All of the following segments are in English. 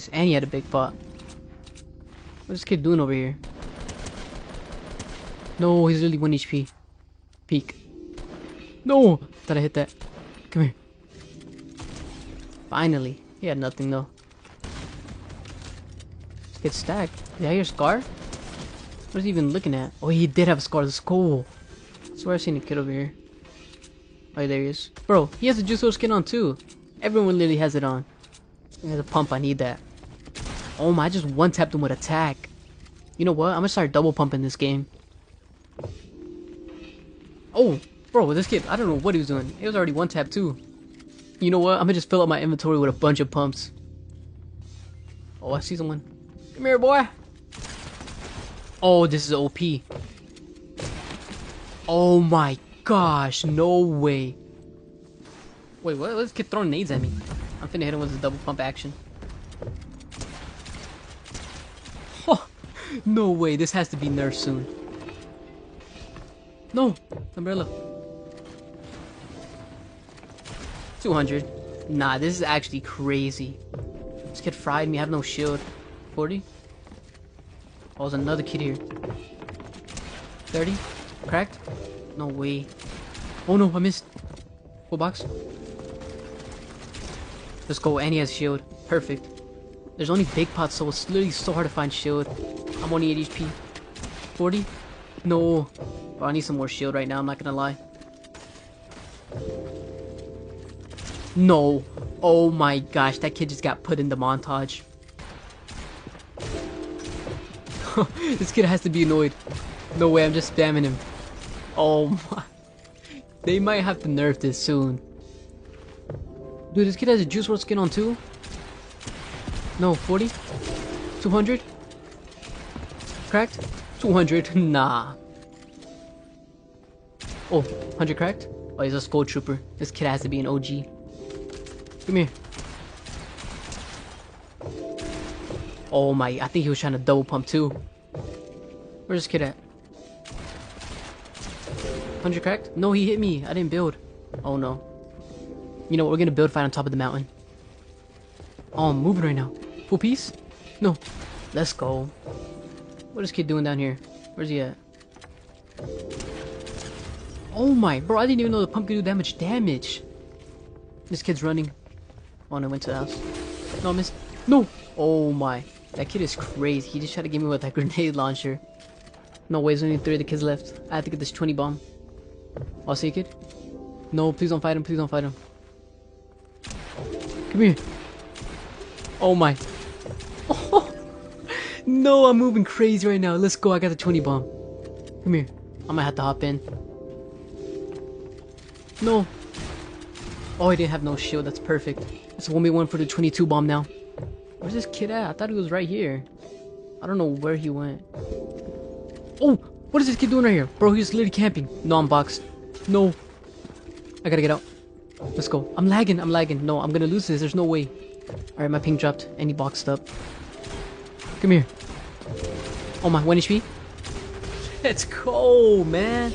And he had a big pot. What's this kid doing over here? No, he's really 1 HP. Peek. No! Thought I hit that. Come here. Finally. He had nothing though. Let's get stacked. Did I hear Scar? What is he even looking at? Oh, he did have a Scar. That's cool. I swear I seen a kid over here. Oh, there he is. Bro, he has a Juice WRLD skin on too. Everyone literally has it on. He has a pump. I need that. Oh my, I just one-tapped him with attack. You know what? I'm gonna start double pumping this game. Oh, bro, this kid, I don't know what he was doing. It was already one-tap too. You know what? I'm gonna just fill up my inventory with a bunch of pumps. Oh, I see someone. Come here, boy. Oh, this is OP. Oh my gosh, no way. Wait, what? This kid throwing nades at me. I'm finna hit him with the double pump action. Oh, no way. This has to be nerfed soon. No, umbrella. 200. Nah, this is actually crazy. This kid fried me. I have no shield. 40. Oh, there's another kid here. 30. Cracked. No way. Oh no, I missed. Full box. Let's go. And he has shield. Perfect. There's only big pots, so it's literally so hard to find shield. I'm only 8 HP. 40. No. Bro, I need some more shield right now, I'm not gonna lie. No. Oh my gosh, that kid just got put in the montage. This kid has to be annoyed. No way, I'm just spamming him. Oh my. They might have to nerf this soon. Dude, this kid has a Juice WRLD skin on too? No, 40? 200? Cracked? 200? Nah. Oh, 100 cracked? Oh, he's a Skull Trooper. This kid has to be an OG. Come here. Oh my, I think he was trying to double pump too. Where's this kid at? 100 cracked? No, he hit me. I didn't build. Oh no. You know what, we're gonna build fight on top of the mountain. Oh, I'm moving right now. Full piece? No. Let's go. What is this kid doing down here? Where's he at? Oh my, bro, I didn't even know the pump could do that much damage. This kid's running. Oh, no, I went to the house. No, I missed. No! Oh my. That kid is crazy. He just tried to get me with that grenade launcher. No way, there's only 3 of the kids left. I have to get this 20 bomb. Oh, see a kid? No, please don't fight him. Please don't fight him. Come here. Oh my. Oh, no, I'm moving crazy right now. Let's go. I got the 20 bomb. Come here. I might have to hop in. No. Oh, he didn't have no shield. That's perfect. It's 1v1 for the 22 bomb now. Where's this kid at? I thought he was right here. I don't know where he went. Oh, what is this kid doing right here? Bro, he's literally camping. No, I'm boxed. No. I gotta get out. Let's go. I'm lagging. I'm lagging. No, I'm gonna lose this. There's no way. Alright, my ping dropped. And he boxed up. Come here. Oh my, 1 HP. Let's go, man.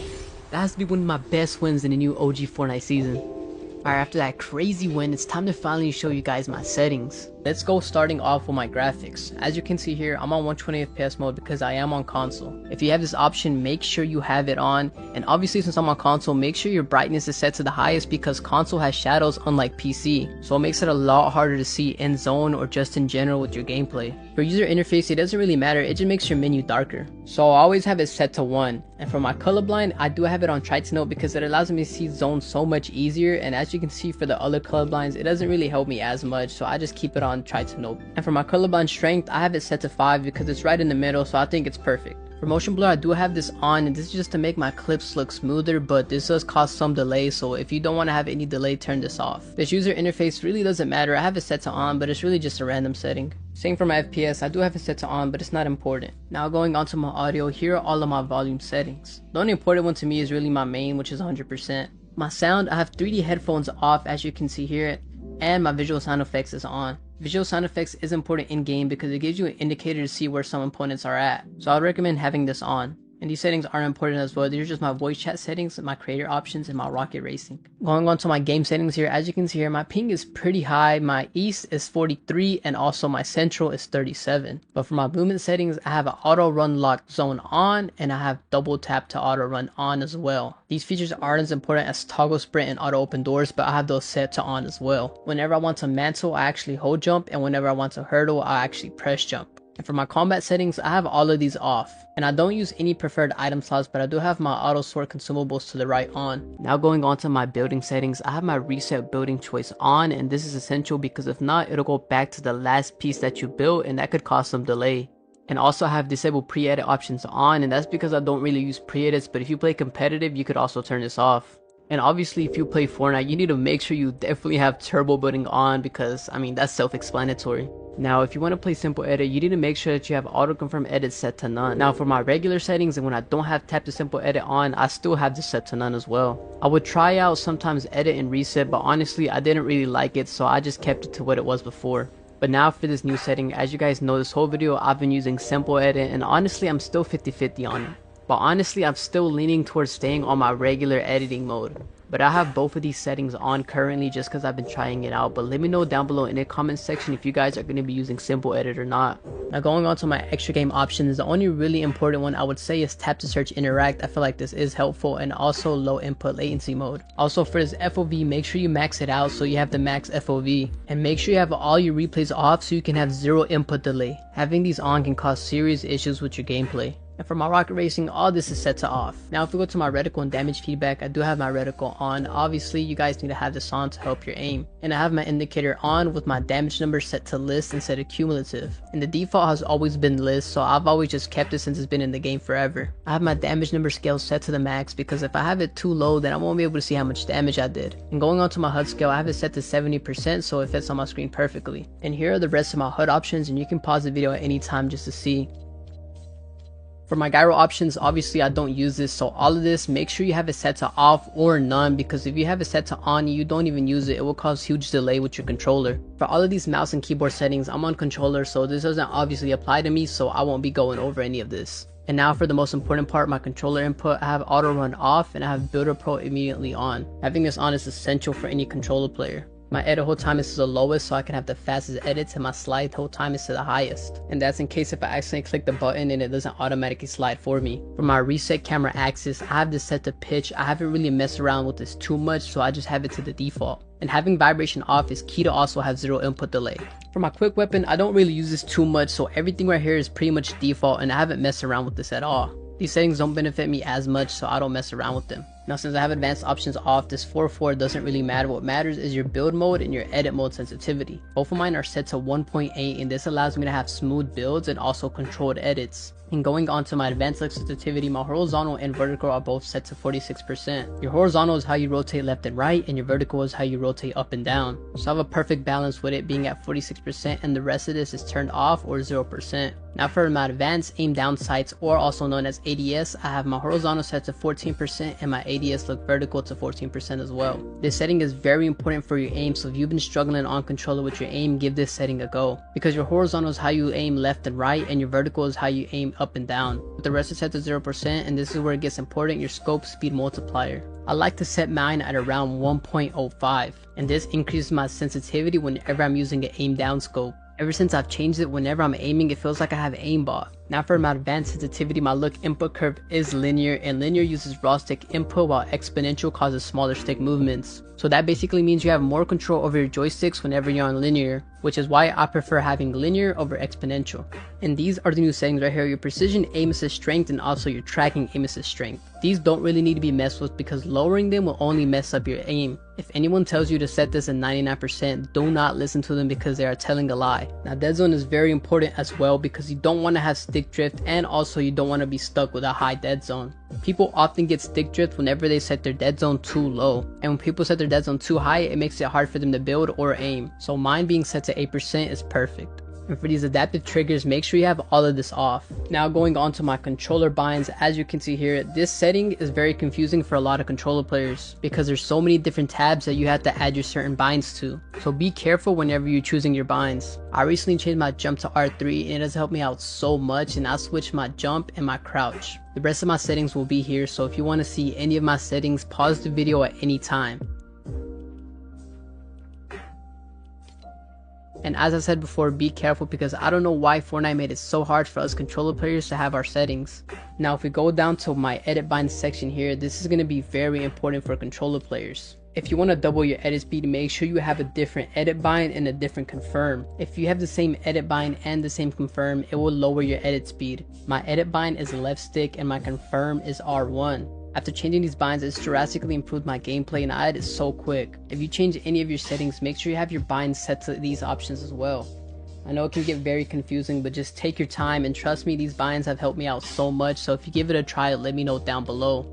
That has to be one of my best wins in the new OG Fortnite season. Alright, after that crazy win, it's time to finally show you guys my settings. Let's go starting off with my graphics. As you can see here, I'm on 120 FPS mode because I am on console. If you have this option, make sure you have it on. And obviously since I'm on console, make sure your brightness is set to the highest because console has shadows unlike PC. So it makes it a lot harder to see in zone or just in general with your gameplay. For user interface, it doesn't really matter, it just makes your menu darker. So I always have it set to 1. And for my colorblind, I do have it on try to note because it allows me to see zones so much easier. And as you can see for the other colorblinds, it doesn't really help me as much, so I just keep it on try to note. And for my colorblind strength, I have it set to 5 because it's right in the middle, so I think it's perfect. For motion blur, I do have this on, and this is just to make my clips look smoother, but this does cause some delay, so if you don't want to have any delay, turn this off. This user interface really doesn't matter. I have it set to on, but it's really just a random setting. Same for my FPS, I do have it set to on, but it's not important. Now going on to my audio, here are all of my volume settings. The only important one to me is really my main, which is 100%. My sound, I have 3D headphones off as you can see here, and my visual sound effects is on. Visual sound effects is important in game because it gives you an indicator to see where some opponents are at, so I would recommend having this on. And these settings aren't important as well. These are just my voice chat settings, my creator options, and my rocket racing. Going on to my game settings here, as you can see here, my ping is pretty high. My east is 43 and also my central is 37. But for my movement settings, I have an auto run lock zone on and I have double tap to auto run on as well. These features aren't as important as toggle sprint and auto open doors, but I have those set to on as well. Whenever I want to mantle, I actually hold jump, and whenever I want to hurdle, I actually press jump. And for my combat settings, I have all of these off. And I don't use any preferred item slots, but I do have my auto sort consumables to the right on. Now going on to my building settings, I have my reset building choice on, and this is essential because if not, it'll go back to the last piece that you built and that could cause some delay. And also I have disabled pre-edit options on, and that's because I don't really use pre-edits, but if you play competitive, you could also turn this off. And obviously if you play Fortnite, you need to make sure you definitely have turbo building on because, I mean, that's self-explanatory. Now, if you want to play simple edit, you need to make sure that you have auto confirm edit set to none. Now, for my regular settings and when I don't have tap to simple edit on, I still have this set to none as well. I would try out sometimes edit and reset, but honestly, I didn't really like it, so I just kept it to what it was before. But now for this new setting, as you guys know, this whole video I've been using simple edit, and honestly, I'm still 50-50 on it. But honestly, I'm still leaning towards staying on my regular editing mode. But I have both of these settings on currently just because I've been trying it out. But let me know down below in the comment section if you guys are going to be using simple edit or not. Now going on to my extra game options, the only really important one I would say is tap to search interact. I feel like this is helpful, and also low input latency mode. Also for this FOV, make sure you max it out so you have the max FOV. And make sure you have all your replays off so you can have zero input delay. Having these on can cause serious issues with your gameplay. And for my rocket racing, all this is set to off. Now if we go to my reticle and damage feedback, I do have my reticle on. Obviously you guys need to have this on to help your aim. And I have my indicator on with my damage number set to list instead of cumulative. And the default has always been list, so I've always just kept it since it's been in the game forever. I have my damage number scale set to the max because if I have it too low, then I won't be able to see how much damage I did. And going on to my HUD scale, I have it set to 70% so it fits on my screen perfectly. And here are the rest of my HUD options, and you can pause the video at any time just to see. For my gyro options, obviously I don't use this, so all of this, make sure you have it set to off or none, because if you have it set to on, you don't even use it, it will cause huge delay with your controller. For all of these mouse and keyboard settings, I'm on controller, so this doesn't obviously apply to me, so I won't be going over any of this. And now for the most important part, my controller input, I have auto run off and I have builder pro immediately on. Having this on is essential for any controller player. My edit hold time is to the lowest so I can have the fastest edits, and my slide hold time is to the highest. And that's in case if I accidentally click the button and it doesn't automatically slide for me. For my reset camera axis, I have this set to pitch. I haven't really messed around with this too much, so I just have it to the default. And having vibration off is key to also have zero input delay. For my quick weapon, I don't really use this too much, so everything right here is pretty much default and I haven't messed around with this at all. These settings don't benefit me as much, so I don't mess around with them. Now since I have advanced options off, this 4:4 doesn't really matter. What matters is your build mode and your edit mode sensitivity. Both of mine are set to 1.8, and this allows me to have smooth builds and also controlled edits. And going on to my advanced look sensitivity, my horizontal and vertical are both set to 46%. Your horizontal is how you rotate left and right, and your vertical is how you rotate up and down. So I have a perfect balance with it being at 46%, and the rest of this is turned off or 0%. Now for my advanced aim down sights, or also known as ADS, I have my horizontal set to 14% and my ADS look vertical to 14% as well. This setting is very important for your aim, so if you've been struggling on controller with your aim, give this setting a go. Because your horizontal is how you aim left and right, and your vertical is how you aim up and down. But the rest is set to 0%, and this is where it gets important, your scope speed multiplier. I like to set mine at around 1.05, and this increases my sensitivity whenever I'm using an aim down scope. Ever since I've changed it, whenever I'm aiming, it feels like I have aimbot. Now for my advanced sensitivity, my look input curve is linear, and linear uses raw stick input while exponential causes smaller stick movements. So that basically means you have more control over your joysticks whenever you're on linear, which is why I prefer having linear over exponential. And these are the new settings right here, your precision aim assist strength and also your tracking aim assist strength. These don't really need to be messed with because lowering them will only mess up your aim. If anyone tells you to set this at 99%, do not listen to them because they are telling a lie. Now dead zone is very important as well because you don't want to have stick drift, and also you don't want to be stuck with a high dead zone. People often get stick drift whenever they set their dead zone too low, and when people set their dead zone too high, it makes it hard for them to build or aim. So mine being set to 8% is perfect. And for these adaptive triggers, make sure you have all of this off. Now going on to my controller binds, as you can see here, this setting is very confusing for a lot of controller players because there's so many different tabs that you have to add your certain binds to. So be careful whenever you're choosing your binds. I recently changed my jump to R3 and it has helped me out so much, and I switched my jump and my crouch. The rest of my settings will be here, so if you want to see any of my settings, pause the video at any time. And as I said before, be careful because I don't know why Fortnite made it so hard for us controller players to have our settings. Now if we go down to my edit bind section here, this is going to be very important for controller players. If you want to double your edit speed, make sure you have a different edit bind and a different confirm. If you have the same edit bind and the same confirm, it will lower your edit speed. My edit bind is left stick and my confirm is R1. After changing these binds, it's drastically improved my gameplay and I edit so quick. If you change any of your settings, make sure you have your binds set to these options as well. I know it can get very confusing, but just take your time and trust me, these binds have helped me out so much, so if you give it a try, let me know down below.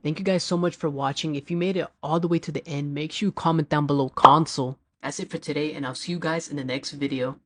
Thank you guys so much for watching. If you made it all the way to the end, make sure you comment down below console. That's it for today, and I'll see you guys in the next video.